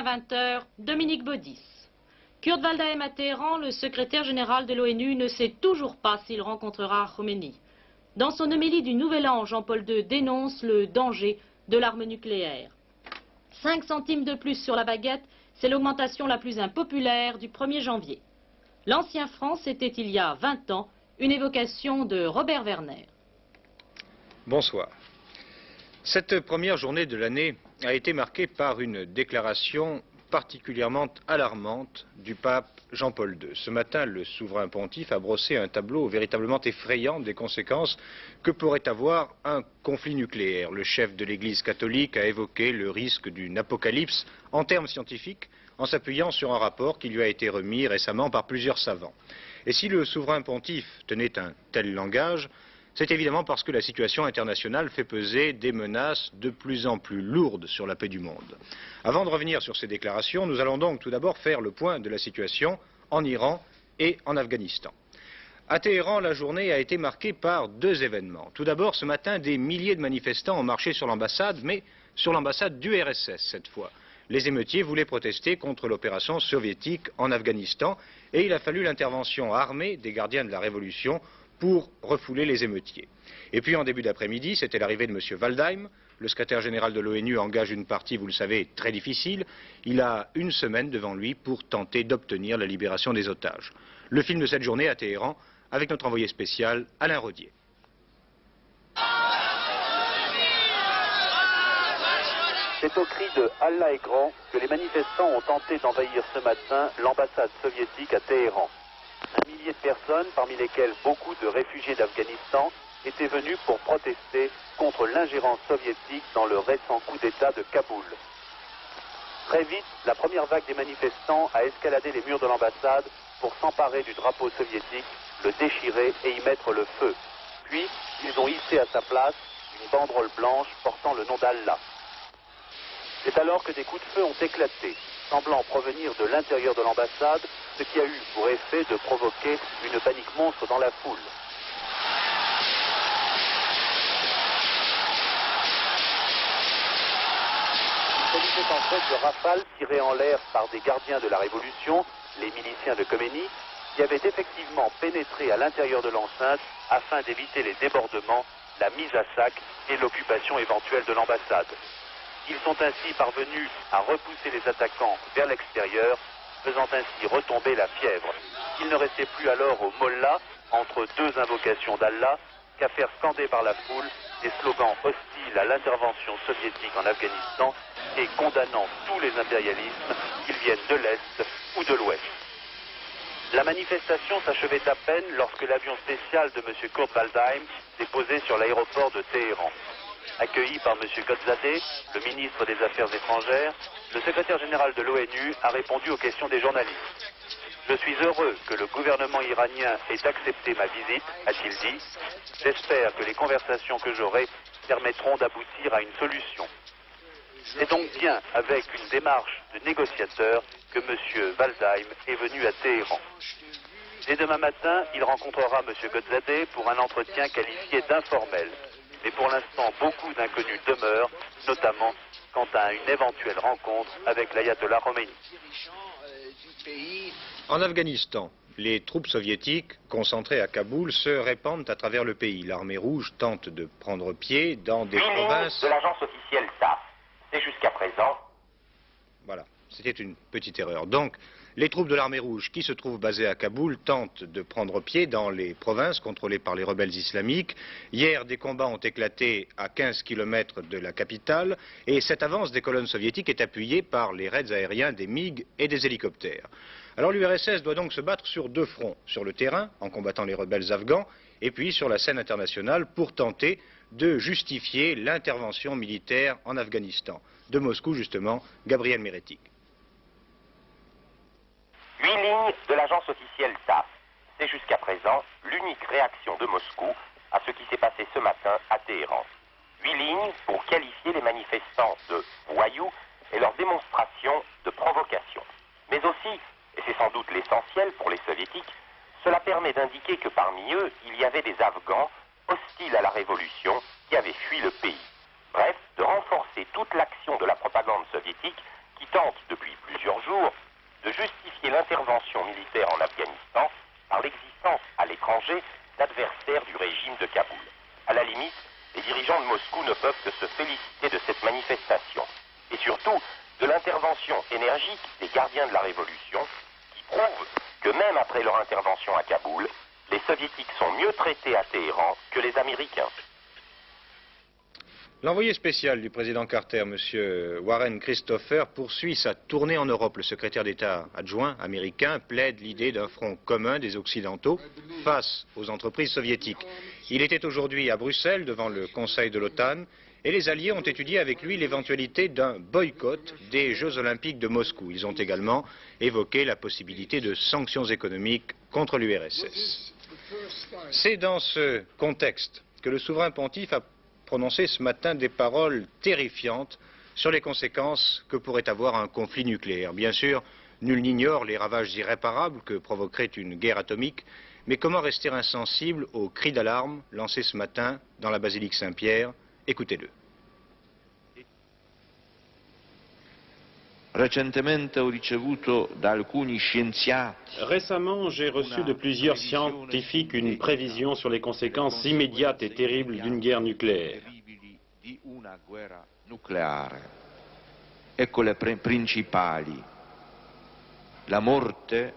à 20 h, Dominique Baudis. Kurt Waldheim à Téhéran, le secrétaire général de l'ONU ne sait toujours pas s'il rencontrera Khomeini. Dans son homélie du Nouvel An, Jean-Paul II dénonce le danger de l'arme nucléaire. 5 centimes de plus sur la baguette, c'est l'augmentation la plus impopulaire du 1er janvier. L'ancien franc, c'était il y a 20 ans, une évocation de Robert Werner. Bonsoir. Cette première journée de l'année a été marquée par une déclaration particulièrement alarmante du pape Jean-Paul II. Ce matin, le souverain pontife a brossé un tableau véritablement effrayant des conséquences que pourrait avoir un conflit nucléaire. Le chef de l'Église catholique a évoqué le risque d'une apocalypse en termes scientifiques, en s'appuyant sur un rapport qui lui a été remis récemment par plusieurs savants. Et si le souverain pontife tenait un tel langage, c'est évidemment parce que la situation internationale fait peser des menaces de plus en plus lourdes sur la paix du monde. Avant de revenir sur ces déclarations, nous allons donc tout d'abord faire le point de la situation en Iran et en Afghanistan. À Téhéran, la journée a été marquée par 2 événements. Tout d'abord, ce matin, des milliers de manifestants ont marché sur l'ambassade, mais sur l'ambassade d'URSS cette fois. Les émeutiers voulaient protester contre l'opération soviétique en Afghanistan et il a fallu l'intervention armée des gardiens de la Révolution pour refouler les émeutiers. Et puis en début d'après-midi, c'était l'arrivée de M. Waldheim. Le secrétaire général de l'ONU engage une partie, vous le savez, très difficile. Il a une semaine devant lui pour tenter d'obtenir la libération des otages. Le film de cette journée à Téhéran avec notre envoyé spécial Alain Rodier. C'est au cri de Allah est grand que les manifestants ont tenté d'envahir ce matin l'ambassade soviétique à Téhéran. Un millier de personnes, parmi lesquelles beaucoup de réfugiés d'Afghanistan, étaient venus pour protester contre l'ingérence soviétique dans le récent coup d'État de Kaboul. Très vite, la première vague des manifestants a escaladé les murs de l'ambassade pour s'emparer du drapeau soviétique, le déchirer et y mettre le feu. Puis, ils ont hissé à sa place une banderole blanche portant le nom d'Allah. C'est alors que des coups de feu ont éclaté, semblant provenir de l'intérieur de l'ambassade, ce qui a eu pour effet de provoquer une panique monstre dans la foule. Il s'agissait en fait de rafales tirées en l'air par des gardiens de la Révolution, les miliciens de Khomeini, qui avaient effectivement pénétré à l'intérieur de l'enceinte afin d'éviter les débordements, la mise à sac et l'occupation éventuelle de l'ambassade. Ils sont ainsi parvenus à repousser les attaquants vers l'extérieur, faisant ainsi retomber la fièvre. Il ne restait plus alors au mollah, entre 2 invocations d'Allah, qu'à faire scander par la foule des slogans hostiles à l'intervention soviétique en Afghanistan et condamnant tous les impérialismes, qu'ils viennent de l'Est ou de l'Ouest. La manifestation s'achevait à peine lorsque l'avion spécial de M. Kurt Waldheim déposait sur l'aéroport de Téhéran. Accueilli par M. Ghotbzadeh, le ministre des Affaires étrangères, le secrétaire général de l'ONU a répondu aux questions des journalistes. « Je suis heureux que le gouvernement iranien ait accepté ma visite, a-t-il dit. J'espère que les conversations que j'aurai permettront d'aboutir à une solution. » C'est donc bien avec une démarche de négociateur que M. Waldheim est venu à Téhéran. Dès demain matin, il rencontrera M. Ghotbzadeh pour un entretien qualifié d'informel. Mais pour l'instant, beaucoup d'inconnus demeurent, notamment quant à une éventuelle rencontre avec l'ayatollah Khomeini. En Afghanistan, les troupes soviétiques concentrées à Kaboul se répandent à travers le pays. L'armée rouge tente de prendre pied dans des provinces de l'agence officielle TASS. C'est jusqu'à présent. Voilà, c'était une petite erreur. Donc, les troupes de l'armée rouge qui se trouvent basées à Kaboul tentent de prendre pied dans les provinces contrôlées par les rebelles islamiques. Hier, des combats ont éclaté à 15 km de la capitale et cette avance des colonnes soviétiques est appuyée par les raids aériens des MiG et des hélicoptères. Alors l'URSS doit donc se battre sur 2 fronts, sur le terrain en combattant les rebelles afghans et puis sur la scène internationale pour tenter de justifier l'intervention militaire en Afghanistan. De Moscou justement, Gabriel Meretic. 8 lignes de l'agence officielle TASS. C'est jusqu'à présent l'unique réaction de Moscou à ce qui s'est passé ce matin à Téhéran. 8 lignes pour qualifier les manifestants de voyous et leur démonstration de provocation. Mais aussi, et c'est sans doute l'essentiel pour les soviétiques, cela permet d'indiquer que parmi eux, il y avait des Afghans hostiles à la révolution qui avaient fui le pays. Bref, de renforcer toute l'action de la propagande soviétique qui tente depuis plusieurs jours de justifier l'intervention militaire en Afghanistan par l'existence à l'étranger d'adversaires du régime de Kaboul. À la limite, les dirigeants de Moscou ne peuvent que se féliciter de cette manifestation. Et surtout, de l'intervention énergique des gardiens de la Révolution, qui prouve que même après leur intervention à Kaboul, les Soviétiques sont mieux traités à Téhéran que les Américains. L'envoyé spécial du président Carter, M. Warren Christopher, poursuit sa tournée en Europe. Le secrétaire d'État adjoint américain plaide l'idée d'un front commun des Occidentaux face aux entreprises soviétiques. Il était aujourd'hui à Bruxelles devant le Conseil de l'OTAN et les alliés ont étudié avec lui l'éventualité d'un boycott des Jeux Olympiques de Moscou. Ils ont également évoqué la possibilité de sanctions économiques contre l'URSS. C'est dans ce contexte que le souverain pontife a prononcé ce matin des paroles terrifiantes sur les conséquences que pourrait avoir un conflit nucléaire. Bien sûr, nul n'ignore les ravages irréparables que provoquerait une guerre atomique, mais comment rester insensible aux cris d'alarme lancés ce matin dans la basilique Saint-Pierre? Écoutez-le. Récemment, j'ai reçu de plusieurs scientifiques une prévision sur les conséquences immédiates et terribles d'une guerre nucléaire. Ecco le principali. La morte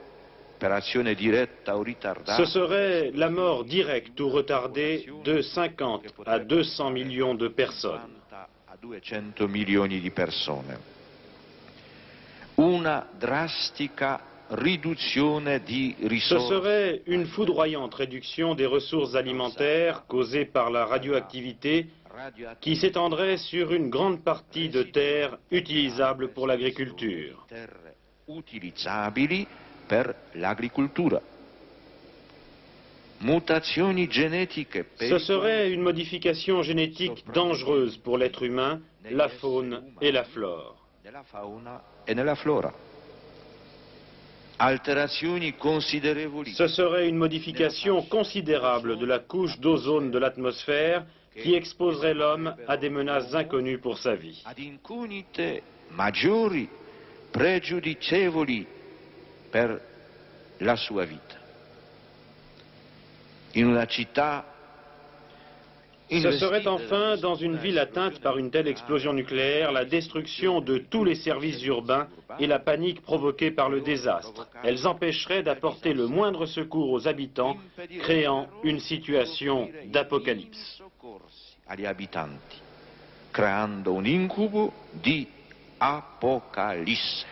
per azione diretta o ritardata. Ce serait la mort directe ou retardée de 50 à 200 millions de personnes. A 200 milioni di persone. Una drastica riduzione di Ce risorse. serait une foudroyante réduction des ressources alimentaires causées par la radioactivité qui s'étendrait sur une grande partie de terres utilisables pour l'agriculture. Terre utilizzabili per l'agricoltura. Mutazioni genetiche. Ce serait une modification génétique dangereuse pour l'être humain, la faune et la flore. Nella fauna e nella flora. Alterazioni considerevoli. Ce serait une modification considérable de la couche d'ozone de l'atmosphère qui exposerait l'homme à des menaces inconnues pour sa vie. Ad incognite maggiori, pregiudicevoli per la sua vita. In una città. Ce serait enfin, dans une ville atteinte par une telle explosion nucléaire, la destruction de tous les services urbains et la panique provoquée par le désastre. Elles empêcheraient d'apporter le moindre secours aux habitants, créant une situation d'apocalypse. Agli abitanti, creando un incubo di apocalisse.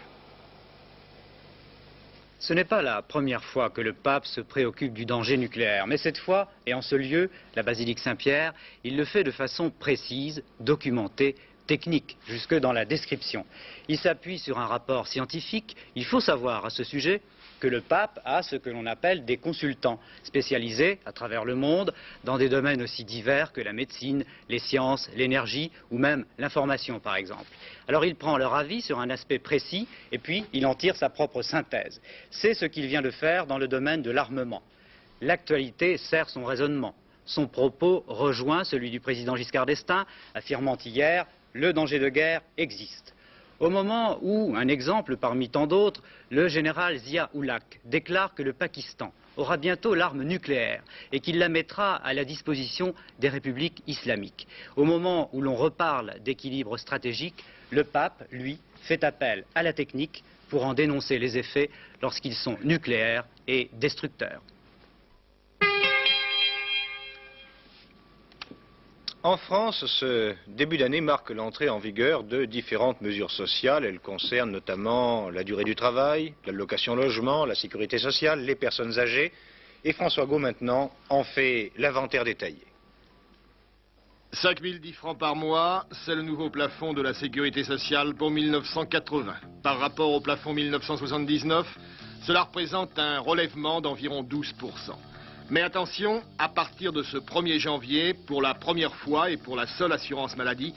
Ce n'est pas la première fois que le pape se préoccupe du danger nucléaire, mais cette fois, et en ce lieu, la basilique Saint-Pierre, il le fait de façon précise, documentée, technique, jusque dans la description. Il s'appuie sur un rapport scientifique. Il faut savoir à ce sujet que le pape a ce que l'on appelle des consultants spécialisés à travers le monde dans des domaines aussi divers que la médecine, les sciences, l'énergie ou même l'information par exemple. Alors il prend leur avis sur un aspect précis et puis il en tire sa propre synthèse. C'est ce qu'il vient de faire dans le domaine de l'armement. L'actualité sert son raisonnement. Son propos rejoint celui du président Giscard d'Estaing, affirmant hier « le danger de guerre existe ». Au moment où, un exemple parmi tant d'autres, le général Zia-ul-Haq déclare que le Pakistan aura bientôt l'arme nucléaire et qu'il la mettra à la disposition des républiques islamiques. Au moment où l'on reparle d'équilibre stratégique, le pape, lui, fait appel à la technique pour en dénoncer les effets lorsqu'ils sont nucléaires et destructeurs. En France, ce début d'année marque l'entrée en vigueur de différentes mesures sociales. Elles concernent notamment la durée du travail, l'allocation logement, la sécurité sociale, les personnes âgées. Et François Got, maintenant, en fait l'inventaire détaillé. 5 010 francs par mois, c'est le nouveau plafond de la sécurité sociale pour 1980. Par rapport au plafond 1979, cela représente un relèvement d'environ 12%. Mais attention, à partir de ce 1er janvier, pour la première fois et pour la seule assurance maladie,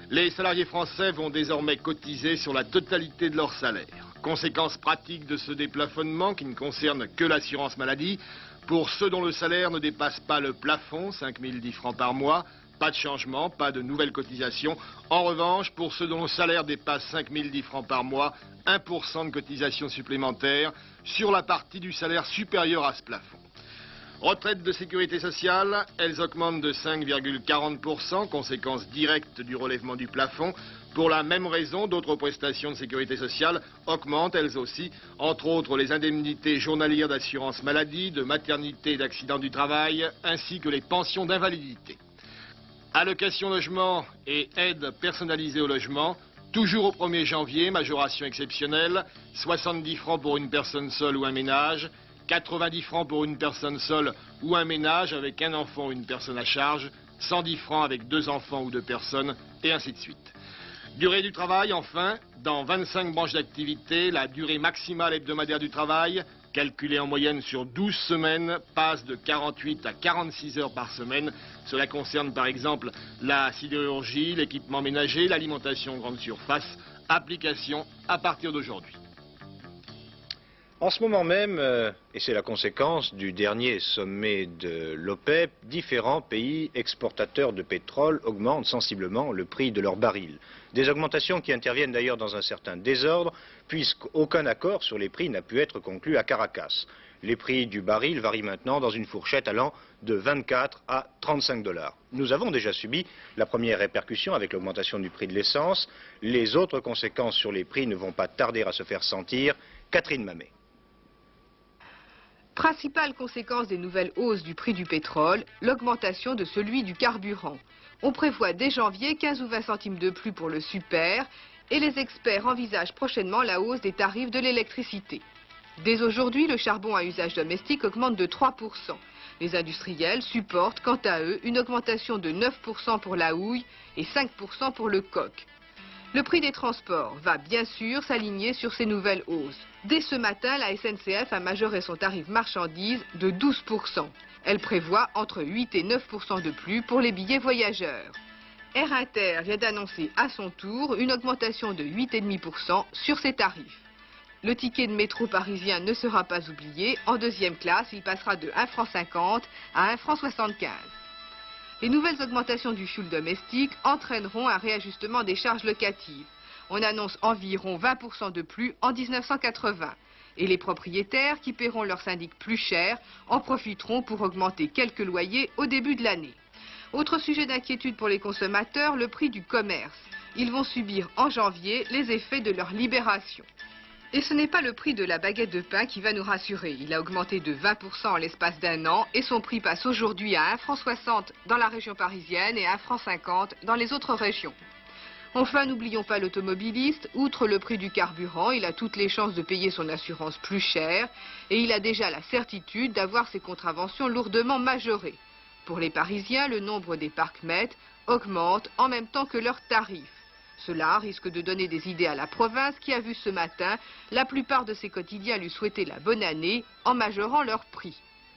les salariés français vont désormais cotiser sur la totalité de leur salaire. Conséquence pratique de ce déplafonnement qui ne concerne que l'assurance maladie, pour ceux dont le salaire ne dépasse pas le plafond, 5 010 francs par mois, Pas de changement, pas de nouvelles cotisations. En revanche, pour ceux dont le salaire dépasse 5010 francs par mois, 1% de cotisation supplémentaire sur la partie du salaire supérieur à ce plafond. Retraites de sécurité sociale, elles augmentent de 5,40%, conséquence directe du relèvement du plafond. Pour la même raison, d'autres prestations de sécurité sociale augmentent elles aussi, entre autres les indemnités journalières d'assurance maladie, de maternité et d'accident du travail, ainsi que les pensions d'invalidité. Allocation logement et aide personnalisée au logement, toujours au 1er janvier, majoration exceptionnelle, 70 francs pour une personne seule ou un ménage, 90 francs pour une personne seule ou un ménage avec un enfant ou une personne à charge, 110 francs avec 2 enfants ou 2 personnes, et ainsi de suite. Durée du travail, enfin, dans 25 branches d'activité, la durée maximale hebdomadaire du travail, calculée en moyenne sur 12 semaines, passe de 48 à 46 heures par semaine. Cela concerne par exemple la sidérurgie, l'équipement ménager, l'alimentation grande surface. Application à partir d'aujourd'hui. En ce moment même, et c'est la conséquence du dernier sommet de l'OPEP, différents pays exportateurs de pétrole augmentent sensiblement le prix de leurs barils. Des augmentations qui interviennent d'ailleurs dans un certain désordre, puisqu'aucun accord sur les prix n'a pu être conclu à Caracas. Les prix du baril varient maintenant dans une fourchette allant de 24 à 35 $. Nous avons déjà subi la première répercussion avec l'augmentation du prix de l'essence. Les autres conséquences sur les prix ne vont pas tarder à se faire sentir. Catherine Mamet. Principale conséquence des nouvelles hausses du prix du pétrole, l'augmentation de celui du carburant. On prévoit dès janvier 15 ou 20 centimes de plus pour le super et les experts envisagent prochainement la hausse des tarifs de l'électricité. Dès aujourd'hui, le charbon à usage domestique augmente de 3%. Les industriels supportent quant à eux une augmentation de 9% pour la houille et 5% pour le coke. Le prix des transports va bien sûr s'aligner sur ces nouvelles hausses. Dès ce matin, la SNCF a majoré son tarif marchandises de 12%. Elle prévoit entre 8 et 9% de plus pour les billets voyageurs. Air Inter vient d'annoncer à son tour une augmentation de 8,5% sur ses tarifs. Le ticket de métro parisien ne sera pas oublié. En deuxième classe, il passera de 1,50 franc à 1,75 franc. Les nouvelles augmentations du fioul domestique entraîneront un réajustement des charges locatives. On annonce environ 20% de plus en 1980. Et les propriétaires qui paieront leur syndic plus cher en profiteront pour augmenter quelques loyers au début de l'année. Autre sujet d'inquiétude pour les consommateurs, le prix du commerce. Ils vont subir en janvier les effets de leur libération. Et ce n'est pas le prix de la baguette de pain qui va nous rassurer. Il a augmenté de 20% en l'espace d'un an et son prix passe aujourd'hui à 1,60 franc dans la région parisienne et à 1,50 franc dans les autres régions. Enfin, n'oublions pas l'automobiliste. Outre le prix du carburant, il a toutes les chances de payer son assurance plus cher et il a déjà la certitude d'avoir ses contraventions lourdement majorées. Pour les Parisiens, le nombre des parcs-mètres augmente en même temps que leurs tarifs. Cela risque de donner des idées à la province qui a vu ce matin la plupart de ses quotidiens lui souhaiter la bonne année en majorant leurs prix.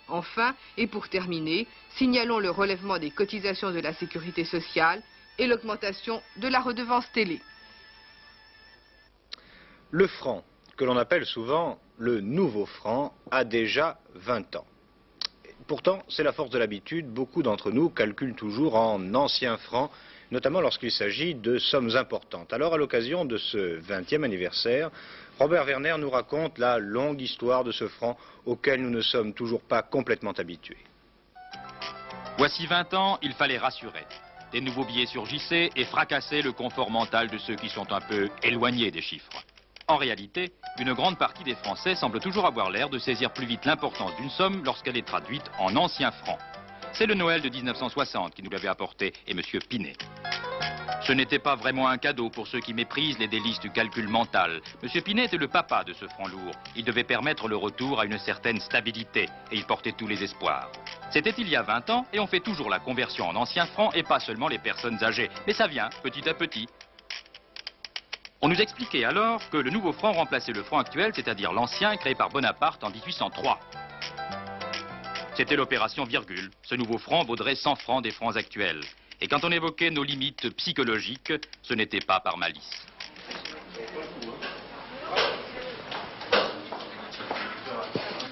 Enfin, et pour terminer, signalons le relèvement des cotisations de la sécurité sociale et l'augmentation de la redevance télé. Le franc, que l'on appelle souvent le nouveau franc, a déjà 20 ans. Pourtant, c'est la force de l'habitude, beaucoup d'entre nous calculent toujours en anciens francs, notamment lorsqu'il s'agit de sommes importantes. Alors, à l'occasion de ce 20e anniversaire, Robert Werner nous raconte la longue histoire de ce franc auquel nous ne sommes toujours pas complètement habitués. Voici 20 ans, il fallait rassurer. Des nouveaux billets surgissaient et fracassaient le confort mental de ceux qui sont un peu éloignés des chiffres. En réalité, une grande partie des Français semble toujours avoir l'air de saisir plus vite l'importance d'une somme lorsqu'elle est traduite en anciens francs. C'est le Noël de 1960 qui nous l'avait apporté, et M. Pinet. Ce n'était pas vraiment un cadeau pour ceux qui méprisent les délices du calcul mental. M. Pinet était le papa de ce franc lourd. Il devait permettre le retour à une certaine stabilité, et il portait tous les espoirs. C'était il y a 20 ans, et on fait toujours la conversion en anciens francs, et pas seulement les personnes âgées. Mais ça vient, petit à petit. On nous expliquait alors que le nouveau franc remplaçait le franc actuel, c'est-à-dire l'ancien créé par Bonaparte en 1803. C'était l'opération virgule. Ce nouveau franc vaudrait 100 francs des francs actuels. Et quand on évoquait nos limites psychologiques, ce n'était pas par malice.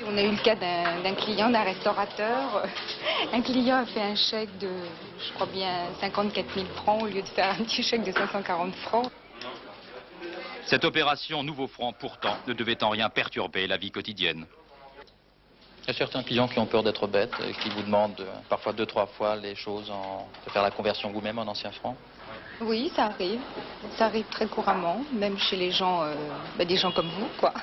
On a eu le cas d'un client, d'un restaurateur. Un client a fait un chèque de je crois bien 54 000 francs au lieu de faire un petit chèque de 540 francs. Cette opération Nouveau Franc, pourtant, ne devait en rien perturber la vie quotidienne. Il y a certains clients qui ont peur d'être bêtes, qui vous demandent parfois 2-3 fois les choses, de faire la conversion vous-même en ancien franc. Oui, ça arrive. Ça arrive très couramment, même chez les gens, des gens comme vous, quoi.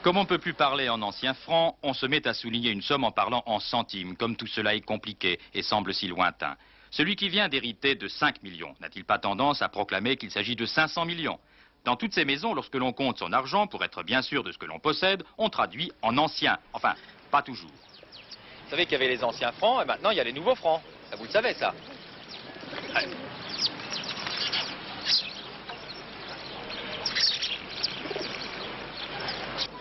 Comme on ne peut plus parler en ancien franc, on se met à souligner une somme en parlant en centimes, comme tout cela est compliqué et semble si lointain. Celui qui vient d'hériter de 5 millions n'a-t-il pas tendance à proclamer qu'il s'agit de 500 millions? Dans toutes ces maisons, lorsque l'on compte son argent, pour être bien sûr de ce que l'on possède, on traduit en ancien. Enfin, pas toujours. Vous savez qu'il y avait les anciens francs et maintenant il y a les nouveaux francs. Vous le savez, ça.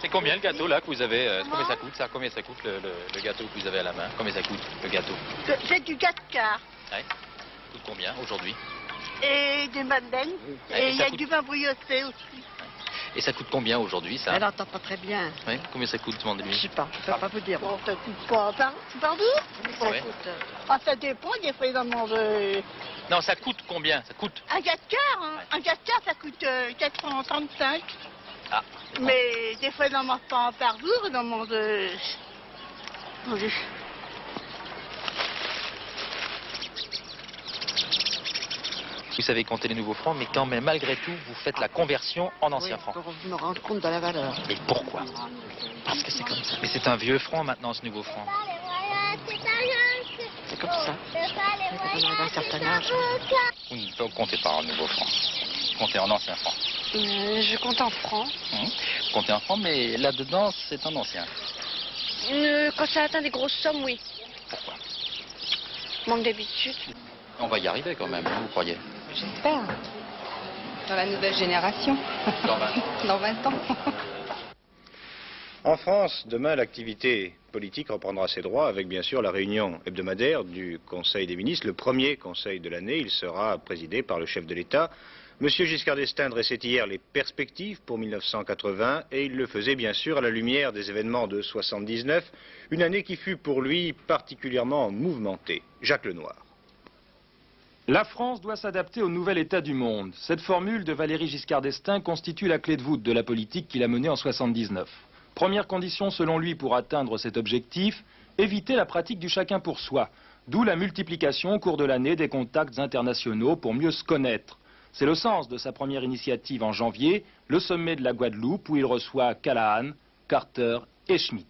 C'est combien le gâteau là que vous avez? Combien ça coûte ça? Combien ça coûte le gâteau que vous avez à la main? Combien ça coûte le gâteau? C'est du 4 quarts. Ouais. Ça coûte combien aujourd'hui? Et des madeleines. Et il y a du vin brioché aussi. Et ça coûte combien aujourd'hui ça? Elle n'entend pas très bien. Oui. Combien ça coûte, demandez-lui? Je sais pas, je ne peux pas vous dire. Bon, ça coûte pas par jour? Ouais. Ça dépend, des fois ils en mangent. Non, ça coûte combien? Ça coûte? Un 4 quarts, hein. Un 4 quarts ça coûte 435. Ah. Mais des fois ils n'en mangent pas un par jour, ils en mangent. Vous savez compter les nouveaux francs, mais quand même, malgré tout, vous faites la conversion en ancien franc. Pour me rendre compte de la valeur. Et pourquoi? Parce que c'est comme ça. Mais c'est un vieux franc maintenant, ce nouveau franc. C'est comme ça. Quand on arrive à un certain âge. Vous ne comptez pas en nouveau franc. Vous comptez en ancien franc. Je compte en francs. Vous comptez en franc, mais là-dedans, c'est un ancien. Quand ça atteint des grosses sommes, oui. Pourquoi? Manque d'habitude. On va y arriver quand même, hein, vous croyez? J'espère. Dans la nouvelle génération. Dans 20 ans. En France, demain, l'activité politique reprendra ses droits avec bien sûr la réunion hebdomadaire du Conseil des ministres, le premier conseil de l'année. Il sera présidé par le chef de l'État. Monsieur Giscard d'Estaing dressait hier les perspectives pour 1980 et il le faisait bien sûr à la lumière des événements de 79, une année qui fut pour lui particulièrement mouvementée. Jacques Lenoir. La France doit s'adapter au nouvel état du monde. Cette formule de Valéry Giscard d'Estaing constitue la clé de voûte de la politique qu'il a menée en 79. Première condition selon lui pour atteindre cet objectif, éviter la pratique du chacun pour soi, d'où la multiplication au cours de l'année des contacts internationaux pour mieux se connaître. C'est le sens de sa première initiative en janvier, le sommet de la Guadeloupe où il reçoit Callahan, Carter et Schmitt.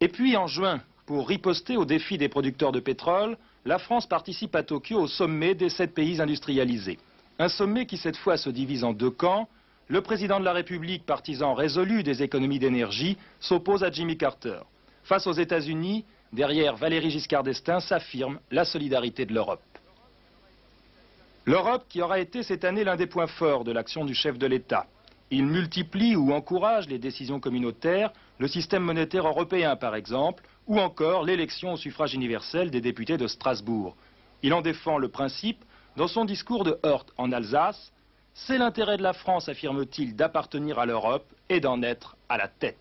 Et puis en juin, pour riposter aux défis des producteurs de pétrole, la France participe à Tokyo au sommet des 7 pays industrialisés. Un sommet qui cette fois se divise en 2 camps. Le président de la République, partisan résolu des économies d'énergie, s'oppose à Jimmy Carter. Face aux États-Unis, derrière Valéry Giscard d'Estaing s'affirme la solidarité de l'Europe. L'Europe qui aura été cette année l'un des points forts de l'action du chef de l'État. Il multiplie ou encourage les décisions communautaires, le système monétaire européen par exemple, ou encore l'élection au suffrage universel des députés de Strasbourg. Il en défend le principe dans son discours de Heurte en Alsace. C'est l'intérêt de la France, affirme-t-il, d'appartenir à l'Europe et d'en être à la tête.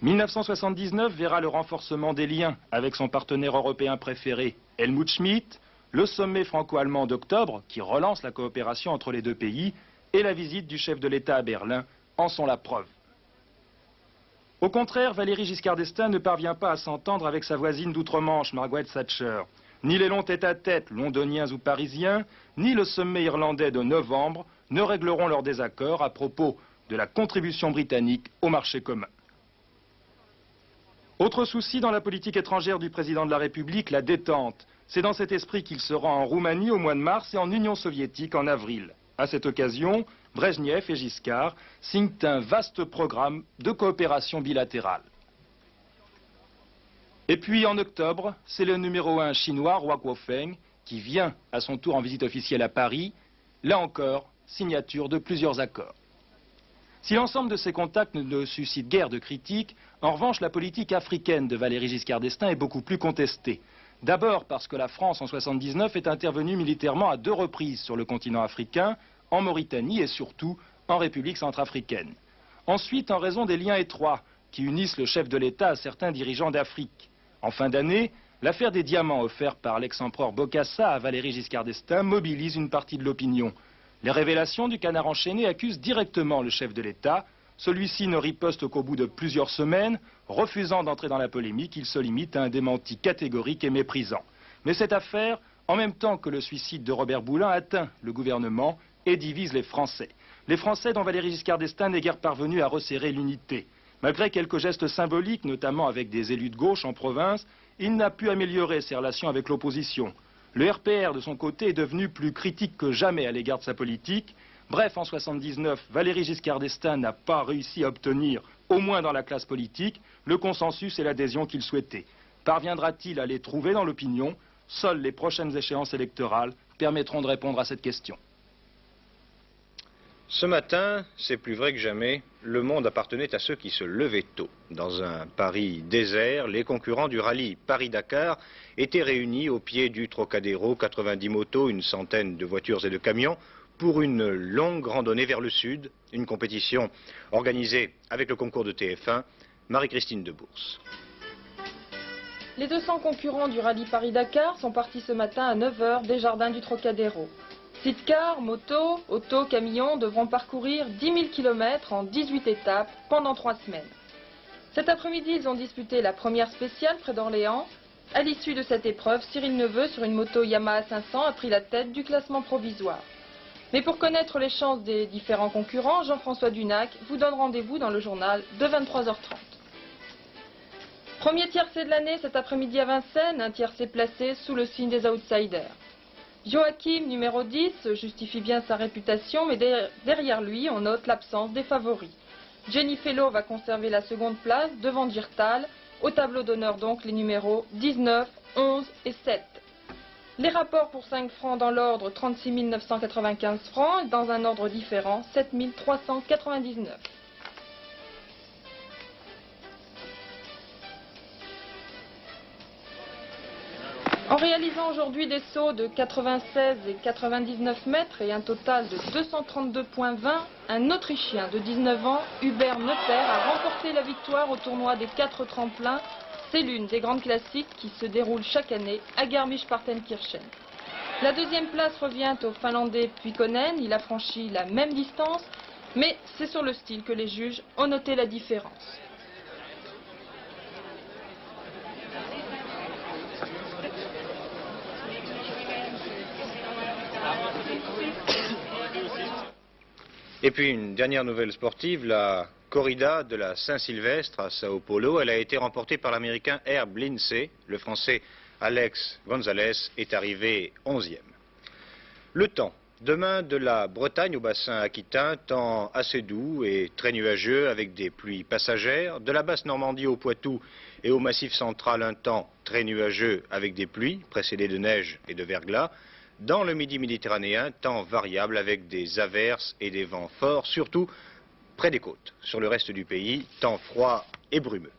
1979 verra le renforcement des liens avec son partenaire européen préféré, Helmut Schmitt, le sommet franco-allemand d'octobre, qui relance la coopération entre les 2 pays, et la visite du chef de l'État à Berlin en sont la preuve. Au contraire, Valéry Giscard d'Estaing ne parvient pas à s'entendre avec sa voisine d'outre-Manche, Margaret Thatcher. Ni les longs tête-à-tête, londoniens ou parisiens, ni le sommet irlandais de novembre ne régleront leurs désaccords à propos de la contribution britannique au marché commun. Autre souci dans la politique étrangère du président de la République, la détente. C'est dans cet esprit qu'il se rend en Roumanie au mois de mars et en Union soviétique en avril. À cette occasion, Brejnev et Giscard signent un vaste programme de coopération bilatérale. Et puis en octobre, c'est le numéro 1 chinois, Hua Guofeng, qui vient à son tour en visite officielle à Paris. Là encore, signature de plusieurs accords. Si l'ensemble de ces contacts ne suscite guère de critiques, en revanche, la politique africaine de Valéry Giscard d'Estaing est beaucoup plus contestée. D'abord parce que la France, en 1979, est intervenue militairement à 2 reprises sur le continent africain, en Mauritanie et surtout en République centrafricaine. Ensuite, en raison des liens étroits qui unissent le chef de l'État à certains dirigeants d'Afrique. En fin d'année, l'affaire des diamants offerts par l'ex-empereur Bokassa à Valéry Giscard d'Estaing mobilise une partie de l'opinion. Les révélations du Canard enchaîné accusent directement le chef de l'État. Celui-ci ne riposte qu'au bout de plusieurs semaines, refusant d'entrer dans la polémique, il se limite à un démenti catégorique et méprisant. Mais cette affaire, en même temps que le suicide de Robert Boulin, atteint le gouvernement et divise les Français. Les Français dont Valéry Giscard d'Estaing n'est guère parvenu à resserrer l'unité. Malgré quelques gestes symboliques, notamment avec des élus de gauche en province, il n'a pu améliorer ses relations avec l'opposition. Le RPR, de son côté, est devenu plus critique que jamais à l'égard de sa politique. Bref, en 1979, Valéry Giscard d'Estaing n'a pas réussi à obtenir, au moins dans la classe politique, le consensus et l'adhésion qu'il souhaitait. Parviendra-t-il à les trouver dans l'opinion? Seules les prochaines échéances électorales permettront de répondre à cette question. Ce matin, c'est plus vrai que jamais, le monde appartenait à ceux qui se levaient tôt. Dans un Paris désert, les concurrents du rallye Paris-Dakar étaient réunis au pied du Trocadéro, 90 motos, une centaine de voitures et de camions, pour une longue randonnée vers le sud, une compétition organisée avec le concours de TF1, Marie-Christine Debourse. Les 200 concurrents du rallye Paris-Dakar sont partis ce matin à 9 h des jardins du Trocadéro. Sidecars, motos, autos, camions devront parcourir 10 000 km en 18 étapes pendant 3 semaines. Cet après-midi, ils ont disputé la première spéciale près d'Orléans. À l'issue de cette épreuve, Cyril Neveu, sur une moto Yamaha 500, a pris la tête du classement provisoire. Mais pour connaître les chances des différents concurrents, Jean-François Dunac vous donne rendez-vous dans le journal de 23 h 30. Premier tiercé de l'année cet après-midi à Vincennes, un tiercé placé sous le signe des outsiders. Joachim, numéro 10, justifie bien sa réputation, mais derrière lui, on note l'absence des favoris. Jenny Fellow va conserver la seconde place devant Girtal. Au tableau d'honneur donc les numéros 19, 11 et 7. Les rapports pour 5 francs dans l'ordre 36 995 francs et dans un ordre différent 7 399. En réalisant aujourd'hui des sauts de 96 et 99 mètres et un total de 232,20, un Autrichien de 19 ans, Hubert Neuffer, a remporté la victoire au tournoi des 4 tremplins. C'est l'une des grandes classiques qui se déroule chaque année à Garmisch-Partenkirchen. La deuxième place revient au Finlandais Puikkonen. Il a franchi la même distance, mais c'est sur le style que les juges ont noté la différence. Et puis une dernière nouvelle sportive, la corrida de la Saint-Sylvestre à Sao Paulo. Elle a été remportée par l'Américain Herb Lindsey. Le Français Alex Gonzalez est arrivé 11e. Le temps. Demain, de la Bretagne au bassin aquitain, temps assez doux et très nuageux avec des pluies passagères. De la basse Normandie au Poitou et au Massif central, un temps très nuageux avec des pluies, précédées de neige et de verglas. Dans le midi méditerranéen, temps variable avec des averses et des vents forts, surtout près des côtes. Sur le reste du pays, temps froid et brumeux.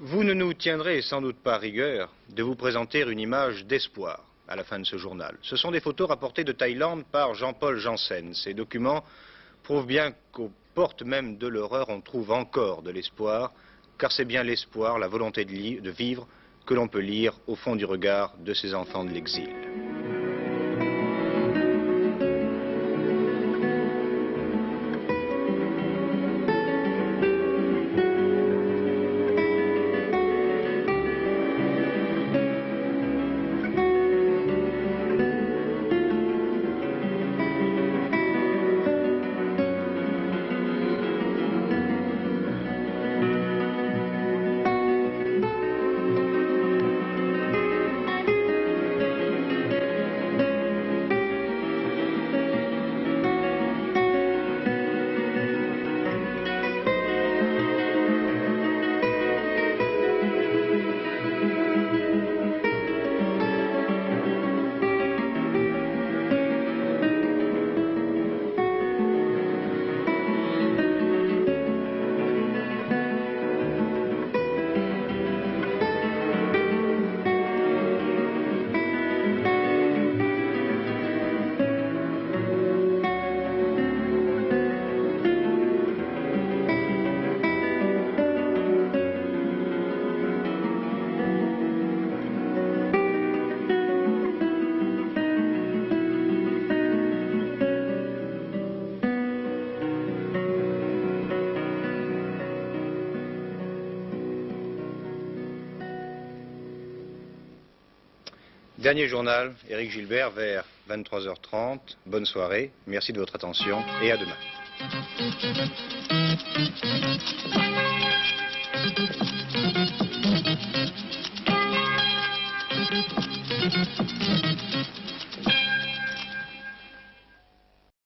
Vous ne nous tiendrez sans doute pas rigueur de vous présenter une image d'espoir à la fin de ce journal. Ce sont des photos rapportées de Thaïlande par Jean-Paul Janssen. Ces documents prouvent bien qu'aux portes même de l'horreur, on trouve encore de l'espoir, car c'est bien l'espoir, la volonté de vivre, que l'on peut lire au fond du regard de ces enfants de l'exil. Dernier journal, Éric Gilbert, vers 23h30. Bonne soirée, merci de votre attention et à demain.